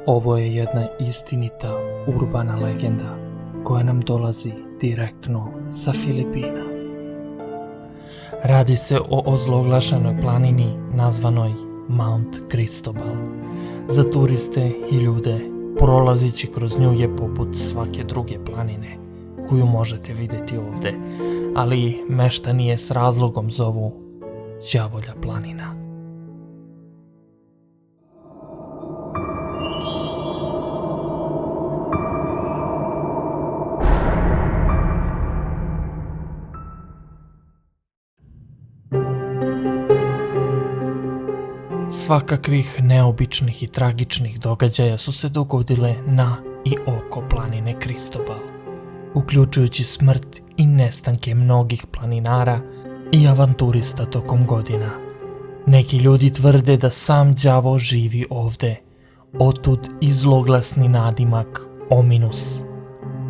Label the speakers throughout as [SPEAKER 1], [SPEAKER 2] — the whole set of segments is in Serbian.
[SPEAKER 1] Ovo je jedna istinita urbana legenda koja nam dolazi direktno sa Filipina. Radi se o ozloglašenoj planini nazvanoj Mount Cristobal. Za turiste i ljude prolazići kroz nju je poput svake druge planine koju možete vidjeti ovdje, ali meštani je s razlogom zovu Đavolja planina. Svakakvih neobičnih i tragičnih događaja su se dogodile na i oko planine Cristobal, uključujući smrt i nestanke mnogih planinara i avanturista tokom godina. Neki ljudi tvrde da sam đavo živi ovde, otud i zloglasni nadimak Ominus,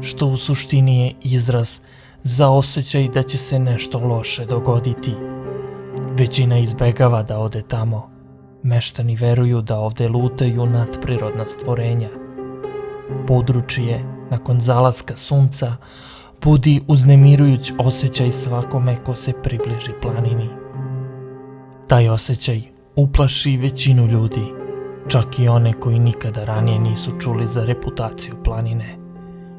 [SPEAKER 1] što u suštini je izraz za osjećaj da će se nešto loše dogoditi. Većina izbegava da ode tamo. Meštani veruju da ovde lutaju nadprirodna stvorenja. Područje, nakon zalaska sunca, budi uznemirujuć osjećaj svakome ko se približi planini. Taj osjećaj uplaši većinu ljudi, čak i one koji nikada ranije nisu čuli za reputaciju planine.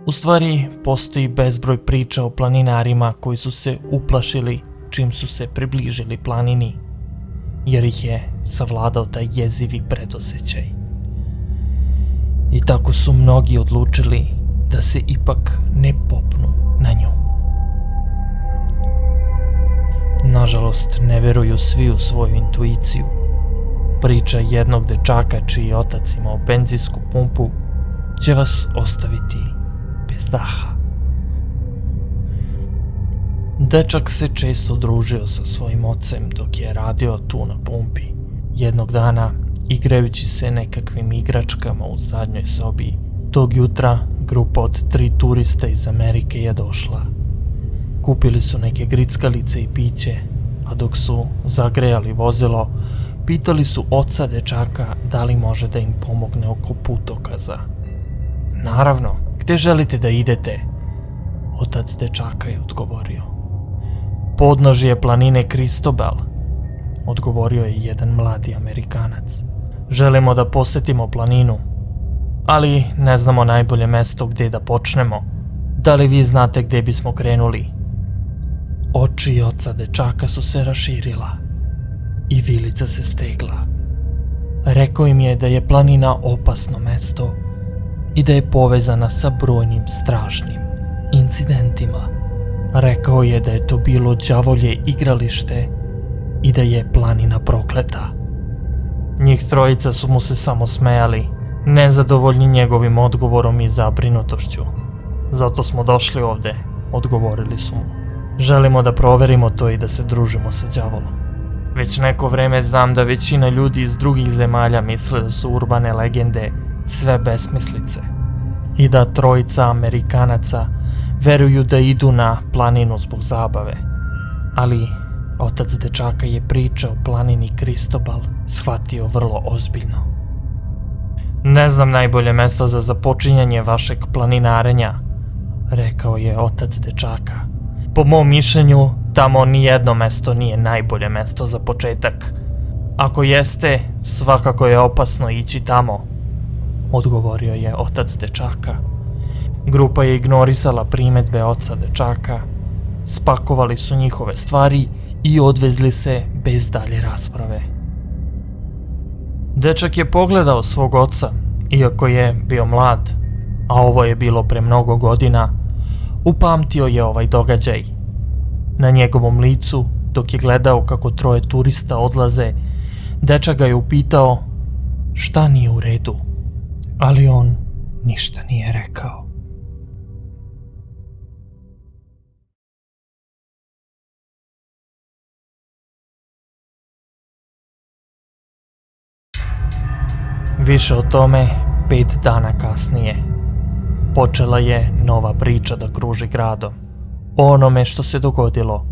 [SPEAKER 1] U stvari, postoji bezbroj priča o planinarima koji su se uplašili čim su se približili planini, jer ih je savladao taj jezivi predosjećaj. I tako su mnogi odlučili da se ipak ne popnu na nju. Nažalost, ne veruju svi u svoju intuiciju. Priča jednog dečaka čiji otac imao benzinsku pumpu će vas ostaviti bez daha. Dečak se često družio sa svojim ocem dok je radio tu na pumpi. Jednog dana, igrajući se nekakvim igračkama u zadnjoj sobi, tog jutra grupa od 3 turista iz Amerike je došla. Kupili su neke grickalice i piće, a dok su zagrejali vozilo, pitali su oca dečaka da li može da im pomogne oko putokaza. Naravno, gde želite da idete? Otac dečaka je odgovorio. Podnožje planine Cristobal, odgovorio je jedan mladi Amerikanac. Želimo da posetimo planinu, ali ne znamo najbolje mesto gdje da počnemo. Da li vi znate gdje bismo krenuli? Oči oca dečaka su se raširila i vilica se stegla. Rekao im je da je planina opasno mesto i da je povezana sa brojnim strašnim incidentima. Rekao je da je to bilo đavolje igralište i da je planina prokleta. Njih trojica su mu se samo smejali, nezadovoljni njegovim odgovorom i zabrinutošću. Zato smo došli ovde, odgovorili su mu. Želimo da proverimo to i da se družimo sa đavolom. Već neko vreme znam da većina ljudi iz drugih zemalja misle da su urbane legende sve besmislice i da trojica Amerikanaca veruju da idu na planinu zbog zabave. Ali otac dečaka je priča o planini Cristobal shvatio vrlo ozbiljno. Ne znam najbolje mesto za započinjanje vašeg planinarenja, rekao je otac dečaka. Po mom mišljenju, tamo nijedno mesto nije najbolje mesto za početak. Ako jeste, svakako je opasno ići tamo, odgovorio je otac dečaka. Grupa je ignorisala primedbe oca dečaka, spakovali su njihove stvari i odvezli se bez dalje rasprave. Dečak je pogledao svog oca, iako je bio mlad, a ovo je bilo pre mnogo godina, upamtio je ovaj događaj. Na njegovom licu, dok je gledao kako 3 turista odlaze, dečak ga je upitao šta nije u redu, ali on ništa nije rekao. Više o tome 5 dana kasnije. Počela je nova priča da kruži gradom o onome što se dogodilo.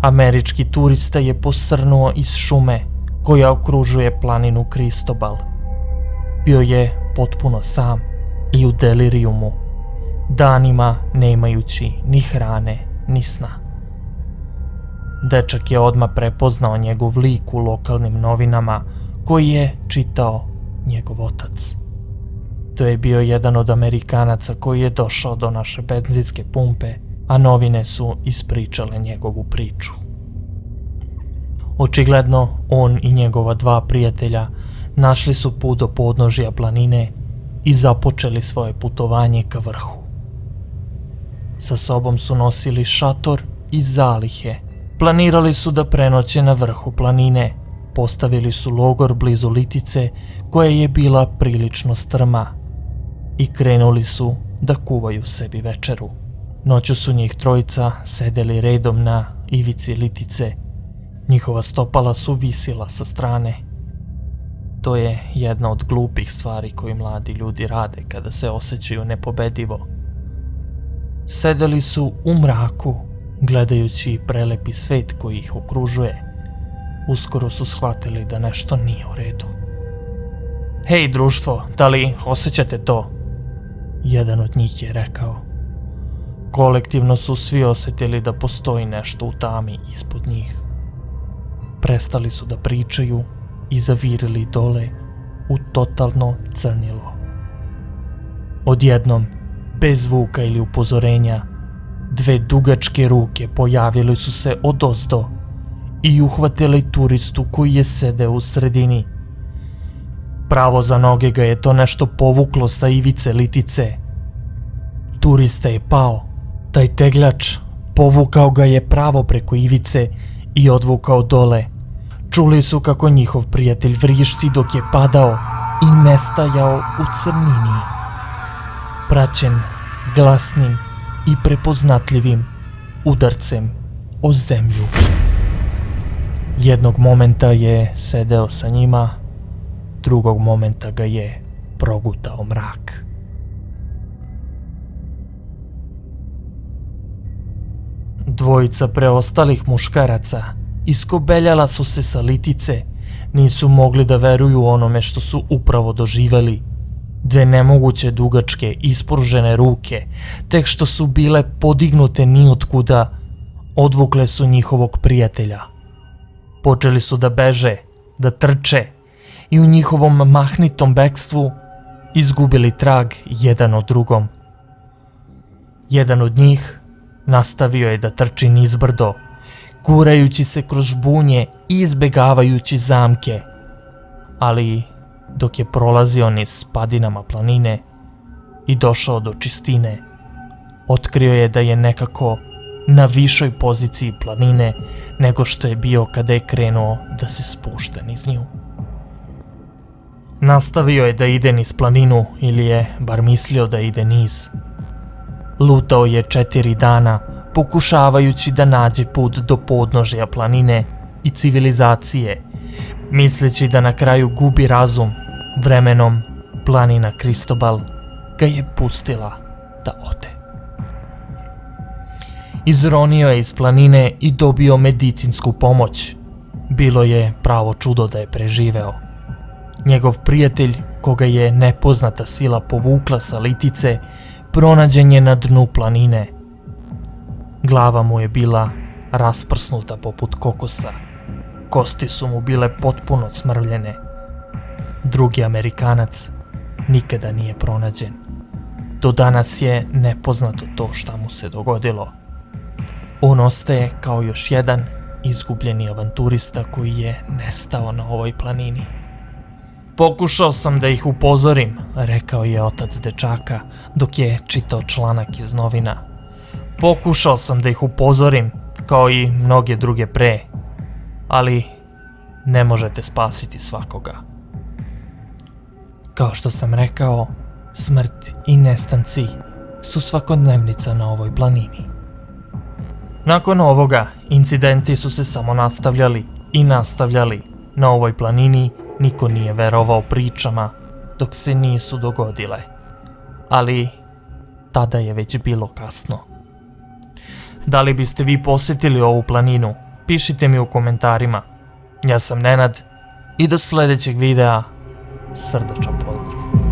[SPEAKER 1] Američki turista je posrnuo iz šume koja okružuje planinu Kristobal. Bio je potpuno sam i u delirijumu, danima nemajući ni hrane ni sna. Dečak je odmah prepoznao njegov lik u lokalnim novinama koji je čitao njegov otac. To je bio jedan od Amerikanaca koji je došao do naše benzinske pumpe, a novine su ispričale njegovu priču. Očigledno, on i njegova dva prijatelja našli su put do podnožja planine i započeli svoje putovanje ka vrhu. Sa sobom su nosili šator i zalihe. Planirali su da prenoće na vrhu planine. Postavili su logor blizu Litice koja je bila prilično strma i krenuli su da kuvaju sebi večeru. Noću su njih trojica sedeli redom na ivici Litice. Njihova stopala su visila sa strane. To je jedna od glupih stvari koju mladi ljudi rade kada se osjećaju nepobedivo. Sedeli su u mraku, gledajući prelepi svet koji ih okružuje. Uskoro su shvatili da nešto nije u redu. Hej društvo, da li osjećate to? Jedan od njih je rekao. Kolektivno su svi osjetili da postoji nešto u tami ispod njih. Prestali su da pričaju i zavirili dole u totalno crnilo. Odjednom, bez zvuka ili upozorenja, dve dugačke ruke pojavile su se odozdo i uhvatile turistu koji je sedeo u sredini. Pravo za noge ga je to nešto povuklo sa ivice Litice. Turista je pao. Taj tegljač povukao ga je pravo preko ivice i odvukao dole. Čuli su kako njihov prijatelj vrišti dok je padao i nestajao u crnini. Praćen glasnim i prepoznatljivim udarcem o zemlju. Jednog momenta je sedeo sa njima, drugog momenta ga je progutao mrak. Dvojica preostalih muškaraca iskobeljala su se sa Litice, nisu mogli da veruju onome što su upravo doživeli. Dve nemoguće dugačke ispružene ruke, tek što su bile podignute nijotkuda, odvukle su njihovog prijatelja. Počeli su da beže, da trče i u njihovom mahnitom bekstvu izgubili trag jedan od drugom. Jedan od njih nastavio je da trči nizbrdo, gurajući se kroz žbunje i izbegavajući zamke, ali dok je prolazio niz padinama planine i došao do čistine, otkrio je da je nekako na višoj poziciji planine nego što je bio kada je krenuo da se spušta niz nju. Nastavio je da ide niz planinu ili je bar mislio da ide niz. Lutao je 4 dana pokušavajući da nađe put do podnožja planine i civilizacije, misleći da na kraju gubi razum. Vremenom planina Kristobal ga je pustila da ode. Izronio je iz planine i dobio medicinsku pomoć. Bilo je pravo čudo da je preživeo. Njegov prijatelj, koga je nepoznata sila povukla sa Litice, pronađen je na dnu planine. Glava mu je bila rasprsnuta poput kokosa. Kosti su mu bile potpuno smrvljene. Drugi Amerikanac nikada nije pronađen. Do danas je nepoznato to šta mu se dogodilo. On ostaje kao još jedan izgubljeni avanturista koji je nestao na ovoj planini. Pokušao sam da ih upozorim, rekao je otac dečaka dok je čitao članak iz novina. Pokušao sam da ih upozorim, kao i mnoge druge pre, ali ne možete spasiti svakoga. Kao što sam rekao, smrt i nestanci su svakodnevnica na ovoj planini. Nakon ovoga, incidenti su se samo nastavljali i nastavljali. Na ovoj planini niko nije verovao pričama dok se nisu dogodile. Ali tada je već bilo kasno. Da li biste vi posjetili ovu planinu? Pišite mi u komentarima. Ja sam Nenad I do sljedećeg videa, srdačan pozdrav.